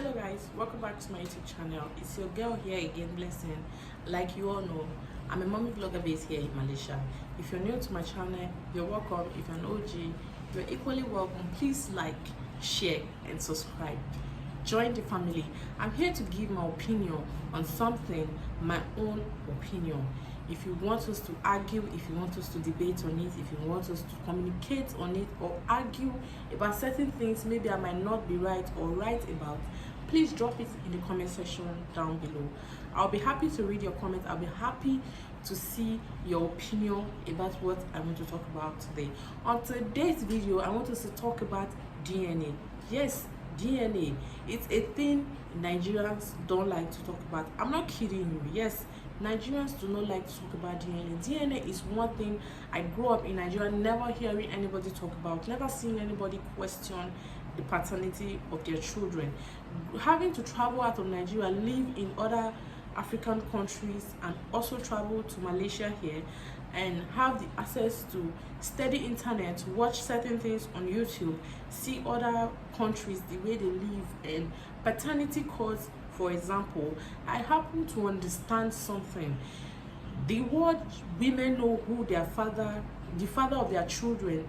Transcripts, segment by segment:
Hello guys, welcome back to my YouTube channel. It's your girl here again, Blessing. Like you all know, I'm a mommy vlogger based here in Malaysia. If you're new to my channel, you're welcome. If you're an OG, you're equally welcome. Please like, share and subscribe. Join the family. I'm here to give my opinion on something, my own opinion. If you want us to argue, if you want us to debate on it, if you want us to communicate on it or argue about certain things maybe I might not be right or right about, please drop it in the comment section down below. I'll be happy to read your comments. I'll be happy to see your opinion about what I want to talk about today. On today's video, I want us to talk about DNA. Yes, DNA. It's a thing Nigerians don't like to talk about. I'm not kidding you. Yes, Nigerians do not like to talk about DNA. DNA is one thing I grew up in Nigeria never hearing anybody talk about, never seeing anybody question the paternity of their children. Having to travel out of Nigeria, live in other African countries and also travel to Malaysia here and have the access to steady internet, watch certain things on YouTube, see other countries, the way they live, and paternity cause, for example, I happen to understand something. The word women know who their father, the father of their children,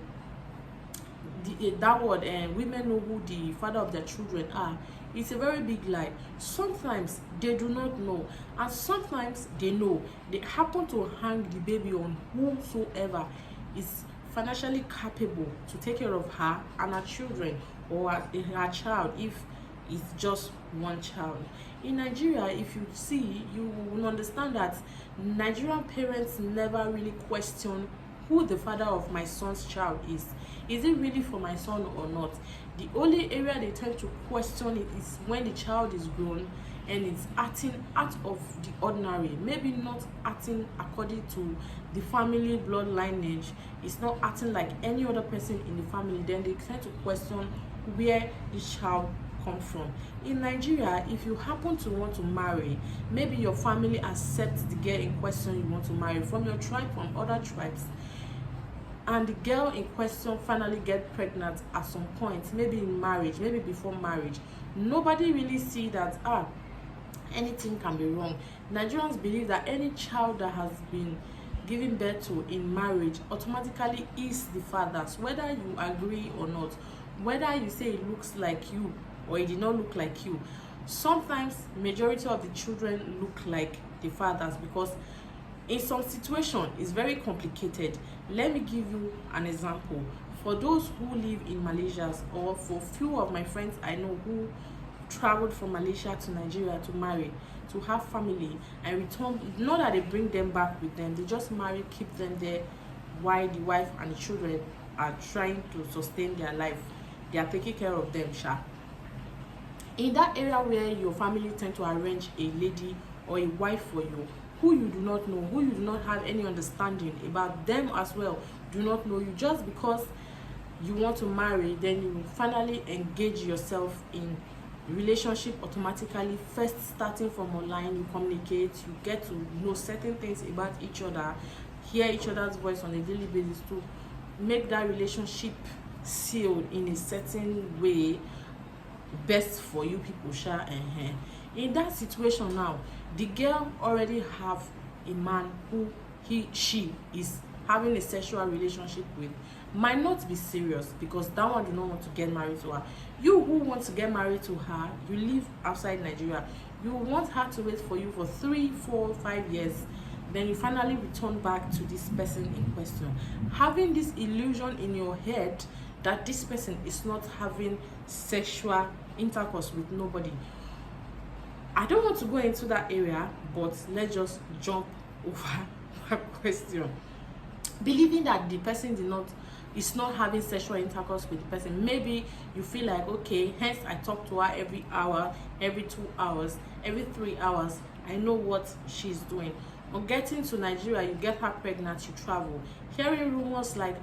that word, and women know who the father of their children are, it's a very big lie. Sometimes they do not know, and sometimes they know. They happen to hang the baby on whosoever is financially capable to take care of her and her children, or her child if it's just one child. In Nigeria, if you see, you will understand that Nigerian parents never really question who the father of my son's child is. Is it really for my son or not? The only area they tend to question it is when the child is grown and it's acting out of the ordinary, maybe not acting according to the family blood lineage, it's not acting like any other person in the family, then they tend to question where the child come from. In Nigeria, if you happen to want to marry, maybe your family accepts the girl in question you want to marry from your tribe, from other tribes, and the girl in question finally get pregnant at some point, maybe in marriage, maybe before marriage, nobody really see that anything can be wrong. Nigerians believe that any child that has been given birth to in marriage automatically is the father's, whether you agree or not, whether you say it looks like you or it did not look like you. Sometimes majority of the children look like the fathers, because in some situation it's very complicated. Let me give you an example. For those who live in Malaysia, or for few of my friends I know who traveled from Malaysia to Nigeria to marry, to have family and return, not that they bring them back with them, they just marry, keep them there while the wife and the children are trying to sustain their life. They are taking care of them, sha. In that area where your family tend to arrange a lady or a wife for you, who you do not know, who you do not have any understanding about, them as well do not know you, just because you want to marry, then you finally engage yourself in relationship automatically. First starting from online, you communicate, you get to know certain things about each other, hear each other's voice on a daily basis to make that relationship sealed in a certain way, best for you people, sha. In that situation now, the girl already have a man who she is having a sexual relationship with, might not be serious, because that one do not want to get married to her. You who want to get married to her, you live outside Nigeria, you want her to wait for you for 3, 4, 5 years, then you finally return back to this person in question, having this illusion in your head that this person is not having sexual intercourse with nobody. I don't want to go into that area, but let's just jump over that question. Believing that the person is not having sexual intercourse with the person, maybe you feel like, okay, hence I talk to her every hour, every 2 hours, every 3 hours, I know what she's doing. On getting to Nigeria, you get her pregnant, you travel, hearing rumors like,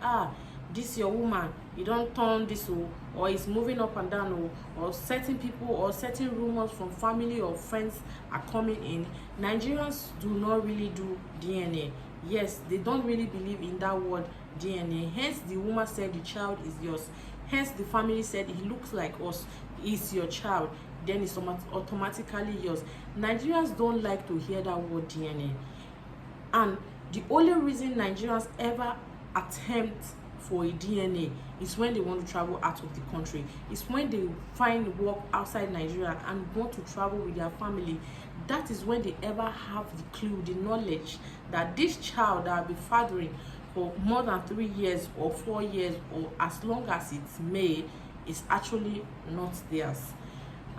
this your woman, you don't turn this, or it's moving up and down, or certain people or certain rumors from family or friends are coming in. Nigerians do not really do DNA. Yes, they don't really believe in that word DNA. Hence the woman said the child is yours. hence the family said he looks like us, is your child, then it's automatically yours. Nigerians don't like to hear that word DNA. And the only reason Nigerians ever attempt for a DNA is when they want to travel out of the country. It's when they find work outside Nigeria and want to travel with their family. That is when they ever have the clue, the knowledge that this child that will be fathering for more than 3 years or 4 years or as long as it may is actually not theirs.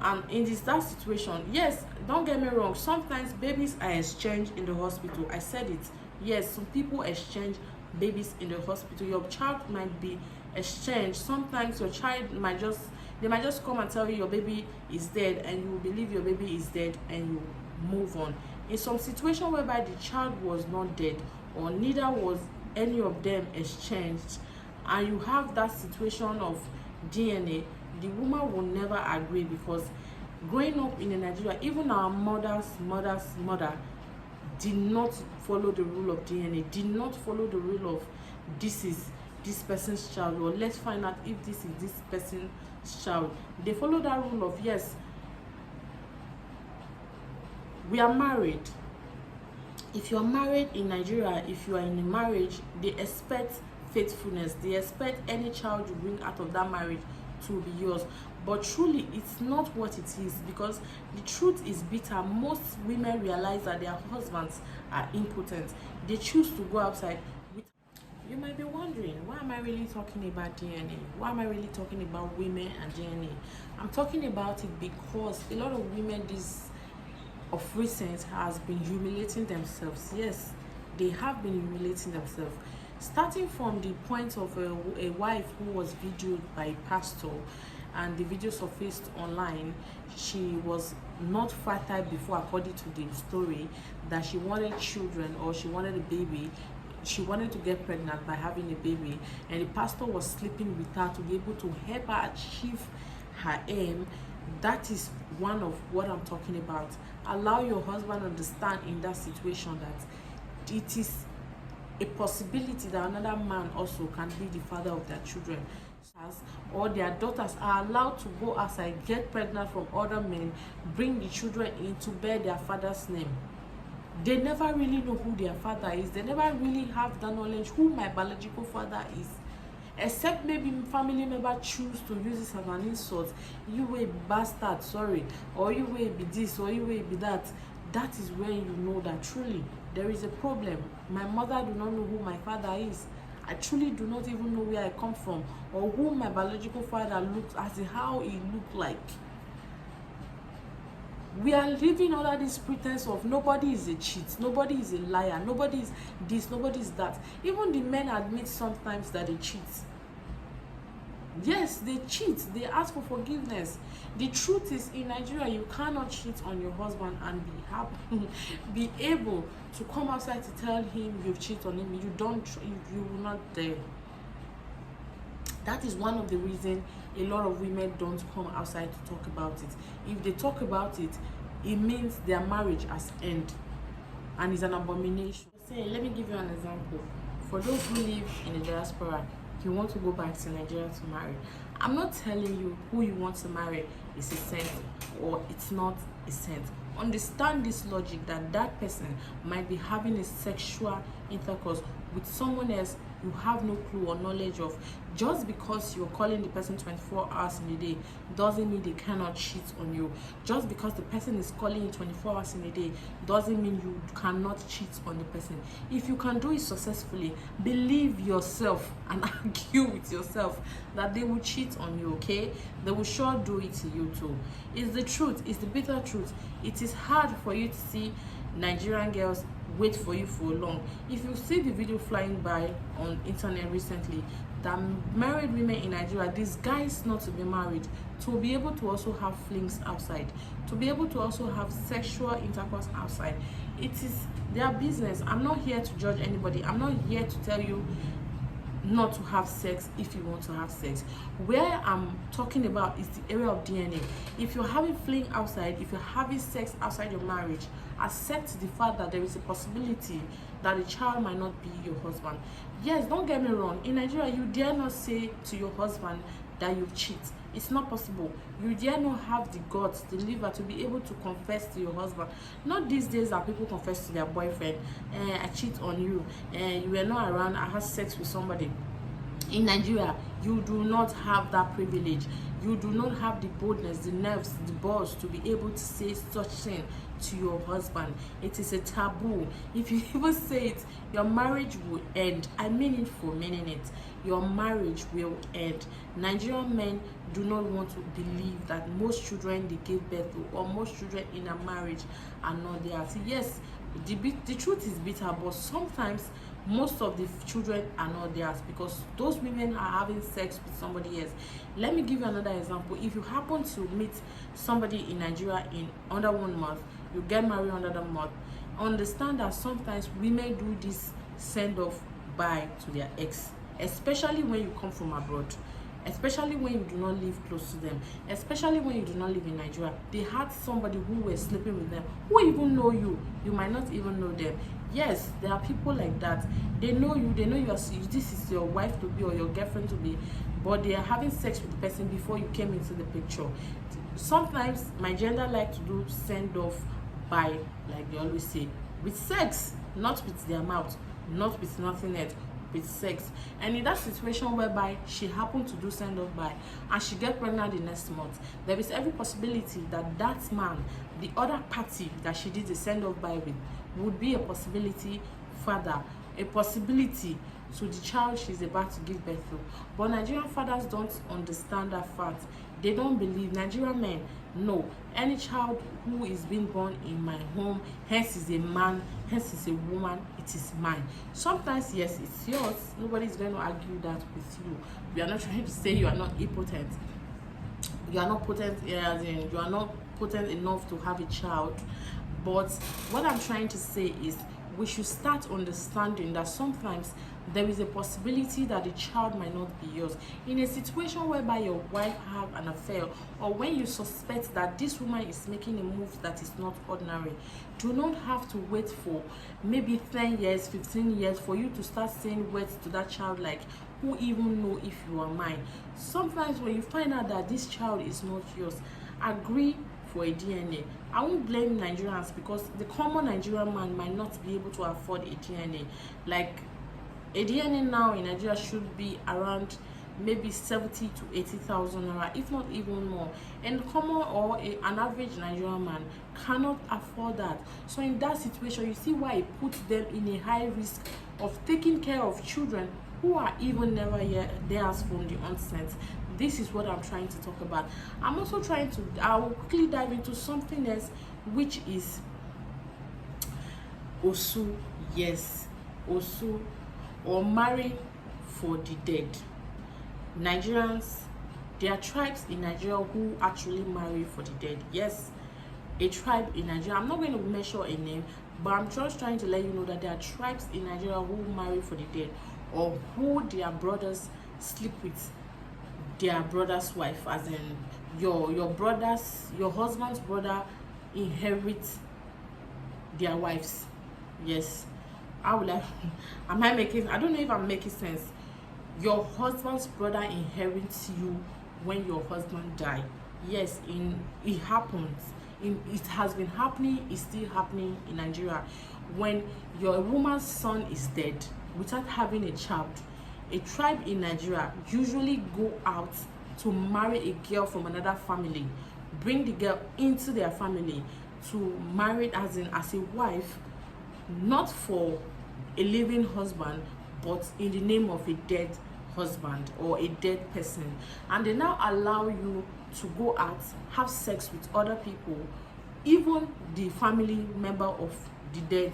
And in that situation, yes, don't get me wrong, sometimes babies are exchanged in the hospital. I said it. Yes, some people exchange babies in the hospital. Your child might be exchanged. Sometimes your child might just come and tell you your baby is dead, and you believe your baby is dead and you move on. In some situation whereby the child was not dead or neither was any of them exchanged, and you have that situation of DNA, the woman will never agree, because growing up in Nigeria, even our mother's mother did not follow the rule of DNA, did not follow the rule of this is this person's child, or let's find out if this is this person's child. They follow that rule of, yes, we are married. If you are married in Nigeria, if you are in a marriage, they expect faithfulness. They expect any child you bring out of that marriage to be yours. But truly, it's not what it is, because the truth is bitter. Most women realize that their husbands are impotent. They choose to go outside. You might be wondering, why am I really talking about DNA? Why am I really talking about women and DNA? I'm talking about it because a lot of women of recent has been humiliating themselves. Yes, they have been humiliating themselves. Starting from the point of a wife who was videoed by a pastor, and the video surfaced online. She was not fertile before, according to the story, that she wanted children, or she wanted a baby. She wanted to get pregnant by having a baby, and the pastor was sleeping with her to be able to help her achieve her aim. That is one of what I'm talking about. Allow your husband to understand in that situation that it is a possibility that another man also can be the father of their children, or their daughters are allowed to go outside, get pregnant from other men, bring the children in to bear their father's name. They never really know who their father is. They never really have the knowledge who my biological father is, except maybe family member choose to use this as an insult. You will be bastard, sorry, or you will be this, or you will be that. That is when you know that truly there is a problem. My mother do not know who my father is. I truly do not even know where I come from, or who my biological father looks, as in how he looked like. We are living under this pretense of nobody is a cheat, nobody is a liar, nobody is this, nobody is that. Even the men admit sometimes that they cheat. Yes, they cheat. They ask for forgiveness. The truth is, in Nigeria, you cannot cheat on your husband and be able to come outside to tell him you've cheated on him. You will not dare. That is one of the reasons a lot of women don't come outside to talk about it. If they talk about it, it means their marriage has ended, and it's an abomination. Let me give you an example. For those who live in the diaspora, you want to go back to Nigeria to marry. I'm not telling you who you want to marry is a saint or it's not a saint. Understand this logic that that person might be having a sexual intercourse with someone else you have no clue or knowledge of. Just because you're calling the person 24 hours in a day doesn't mean they cannot cheat on you. Just because the person is calling you 24 hours in a day doesn't mean you cannot cheat on the person. If you can do it successfully, believe yourself and argue with yourself that they will cheat on you, okay? They will sure do it to you too. It's the truth. It's the bitter truth. It is hard for you to see Nigerian girls wait for you for long. If you see the video flying by on internet recently, that married women in Nigeria disguise not to be married, to be able to also have flings outside, to be able to also have sexual intercourse outside. It is their business. I'm not here to judge anybody. I'm not here to tell you not to have sex if you want to have sex. Where I'm talking about is the area of DNA. If you're having fling outside, if you're having sex outside your marriage, accept the fact that there is a possibility that the child might not be your husband. Yes, don't get me wrong. In Nigeria, you dare not say to your husband that you cheat. It's not possible. You dare not have the guts, the liver to be able to confess to your husband. Not these days that people confess to their boyfriend, I cheat on you, you were not around, I had sex with somebody. In Nigeria, you do not have that privilege. You do not have the boldness, the nerves, the balls to be able to say such thing to your husband. It is a taboo. If you even say it, your marriage will end. I mean it for meaning it. Your marriage will end. Nigerian men do not want to believe that most children they give birth to, or most children in a marriage, are not theirs. Yes, the truth is bitter, but sometimes most of the children are not theirs because those women are having sex with somebody else. Let me give you another example. If you happen to meet somebody in Nigeria in under 1 month, you get married under the month, understand that sometimes women do this send off bye to their ex, especially when you come from abroad, especially when you do not live close to them, especially when you do not live in Nigeria. They had somebody who were sleeping with them, who even know you. You might not even know them. Yes, there are people like that. They know you, they know you are, this is your wife to be or your girlfriend to be, but they are having sex with the person before you came into the picture. Sometimes my gender like to do send off by, like they always say, with sex, not with their mouth, not with nothing else, with sex. And in that situation whereby she happened to do send off by and she get pregnant the next month, there is every possibility that that man, the other party that she did the send off by with, would be a possibility father, a possibility to the child she's about to give birth to. But Nigerian fathers don't understand that fact. They don't believe. Nigerian men, no, any child who is being born in my home, hence is a man, hence is a woman, it is mine. Sometimes yes, it's yours. Nobody's going to argue that with you. We are not trying to say you are not impotent. You are not potent, as in you are not potent enough to have a child. But what I'm trying to say is we should start understanding that sometimes there is a possibility that the child might not be yours. In a situation whereby your wife have an affair, or when you suspect that this woman is making a move that is not ordinary, do not have to wait for maybe 10 years, 15 years for you to start saying words to that child like, who even know if you are mine? Sometimes when you find out that this child is not yours, agree for a DNA. I won't blame Nigerians because the common Nigerian man might not be able to afford a DNA. Like a DNA now in Nigeria should be around maybe 70 to 80,000 naira, if not even more. And common or an average Nigerian man cannot afford that. So in that situation, you see why it puts them in a high risk of taking care of children who are even never theirs from the onset. This is what I'm trying to talk about. I'm also trying to, I'll quickly dive into something else, which is Osu. Yes, Osu, or marry for the dead. Nigerians, there are tribes in Nigeria who actually marry for the dead. Yes, a tribe in Nigeria. I'm not going to mention a name, but I'm just trying to let you know that there are tribes in Nigeria who marry for the dead, or who their brothers sleep with their brother's wife, as in your husband's brother inherits their wives. Yes, I don't know if I'm making sense. Your husband's brother inherits you when your husband died. Yes, it happens. It has been happening, it's still happening in Nigeria. When your woman's son is dead without having a child, a tribe in Nigeria usually go out to marry a girl from another family, bring the girl into their family to marry as a wife, not for a living husband, but in the name of a dead husband or a dead person. And they now allow you to go out, have sex with other people, even the family member of the dead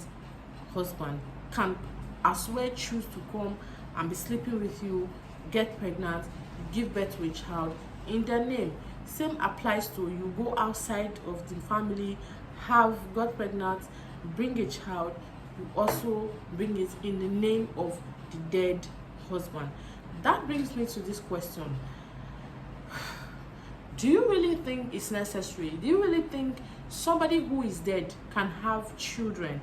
husband can as well choose to come and be sleeping with you, get pregnant, give birth to a child in their name. Same applies to you go outside of the family, got pregnant, bring a child, you also bring it in the name of the dead husband. That brings me to this question. Do you really think it's necessary? Do you really think somebody who is dead can have children?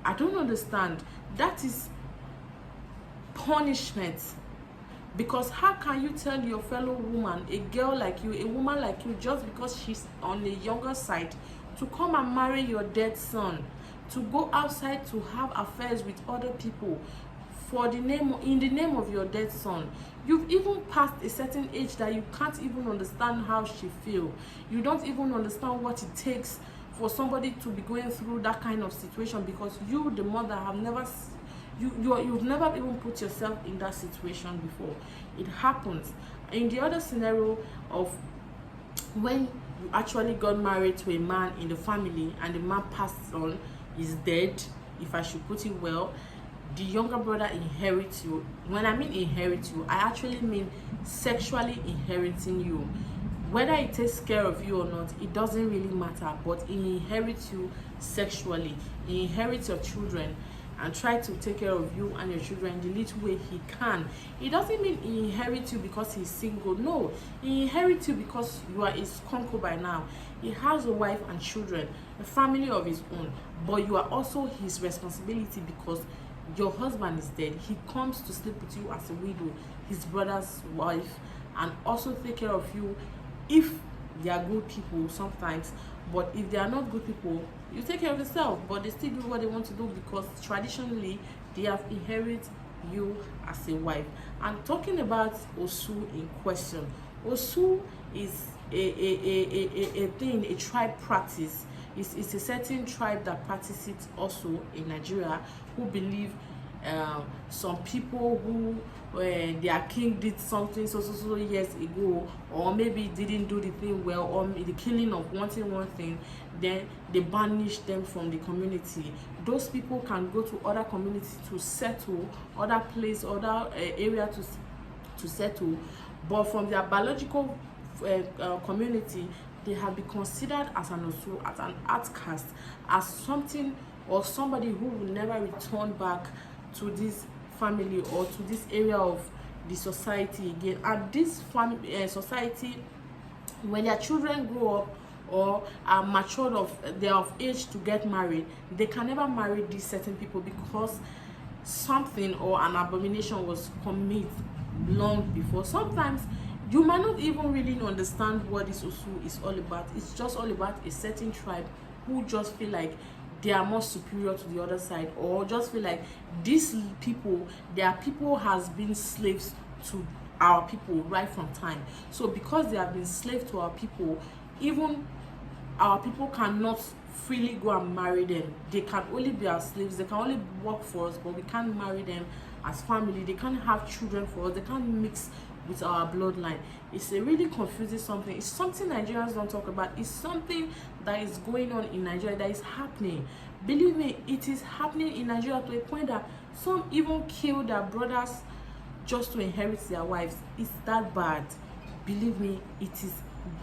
I don't understand. That is punishment. Because how can you tell your fellow woman, a girl like you, a woman like you, just because she's on the younger side, to come and marry your dead son, to go outside to have affairs with other people for the name, in the name of your dead son? You've even passed a certain age that you can't even understand how she feels. You don't even understand what it takes for somebody to be going through that kind of situation, because you, the mother, have never you've never even put yourself in that situation before. It happens. In the other scenario of when you actually got married to a man in the family and the man passed on, is dead, if I should put it well, the younger brother inherits you. When I mean inherit you, I actually mean sexually inheriting you. Whether it takes care of you or not, it doesn't really matter, but he inherits you sexually. He inherits your children and try to take care of you and your children the little way he can. It doesn't mean he inherits you because he's single. No, he inherits you because you are his concubine now. He has a wife and children, a family of his own, but you are also his responsibility because your husband is dead. He comes to sleep with you as a widow, his brother's wife, and also take care of you if they are good people sometimes. But if they are not good people, you take care of yourself, but they still do what they want to do because traditionally they have inherited you as a wife. And talking about Osu in question, Osu is a thing, a tribe practice. It's a certain tribe that practices it also in Nigeria, who believe some people who their king did something so years ago, or maybe didn't do the thing well, or the killing of wanting one thing, then they banish them from the community. Those people can go to other communities to settle, other place, other area to settle, but from their biological community, they have been considered as an Osu, as an outcast, as something or somebody who will never return back to this family or to this area of the society again. And this society, when their children grow up or are matured, they are of age to get married, they can never marry these certain people because something or an abomination was committed long before. Sometimes you might not even really understand what this Osu is all about. It's just all about a certain tribe who just feel like they are more superior to the other side, or just feel like these people, their people has been slaves to our people right from time. So because they have been slaves to our people, even our people cannot freely go and marry them. They can only be our slaves. They can only work for us, but we can't marry them as family. They can't have children for us. They can't mix with our bloodline. It's a really confusing something. It's something Nigerians don't talk about. It's something that is going on in Nigeria, that is happening. Believe me, it is happening in Nigeria to a point that some even kill their brothers just to inherit their wives. It's that bad. Believe me, it is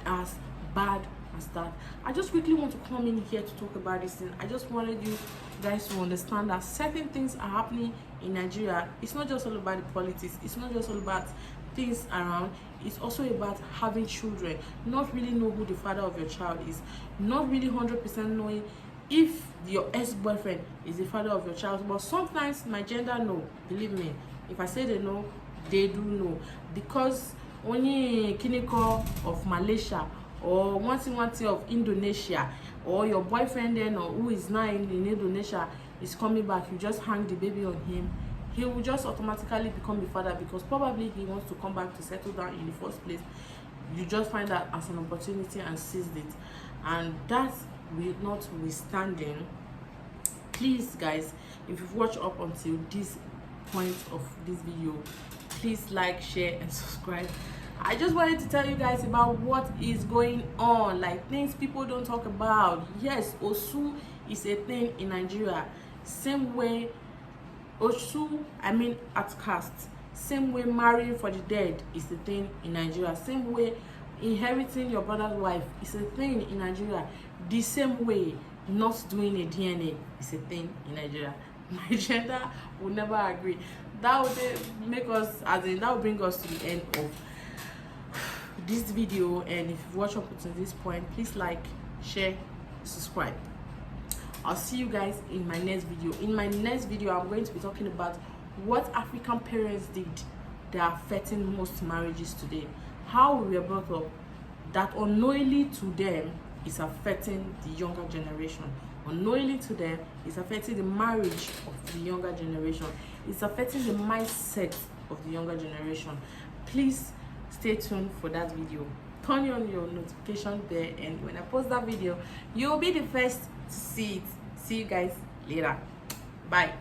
as bad as that. I just quickly want to come in here to talk about this thing. I just wanted you guys to understand that certain things are happening in Nigeria. It's not just all about the politics. It's not just all about things around. It's also about having children, not really know who the father of your child is, not really 100% knowing if your ex-boyfriend is the father of your child. But sometimes my gender know. Believe me, if I say they know, they do know, because only Kiniko of Malaysia or one thing of Indonesia, or your boyfriend then, or who is now in Indonesia, is coming back, you just hang the baby on him, he will just automatically become the father, because probably he wants to come back to settle down in the first place. You just find that as an opportunity and seized it. And that will not withstanding, please guys, if you've watched up until this point of this video, please like, share and subscribe. I just wanted to tell you guys about what is going on, like things people don't talk about. Yes, Osu is a thing in Nigeria, same way Osu, outcast, same way marrying for the dead is a thing in Nigeria, same way inheriting your brother's wife is a thing in Nigeria, the same way not doing a DNA is a thing in Nigeria. My gender will never agree. That would make us, that would bring us to the end of this video. And if you've watched up to this point, please like, share, subscribe. I'll see you guys in my next video. In my next video, I'm going to be talking about what African parents did that are affecting most marriages today. How we were brought up, that unknowingly to them is affecting the younger generation. Unknowingly to them is affecting the marriage of the younger generation. It's affecting the mindset of the younger generation. Please stay tuned for that video. Turn on your notification bell, and when I post that video, you'll be the first to see it. See you guys later. Bye.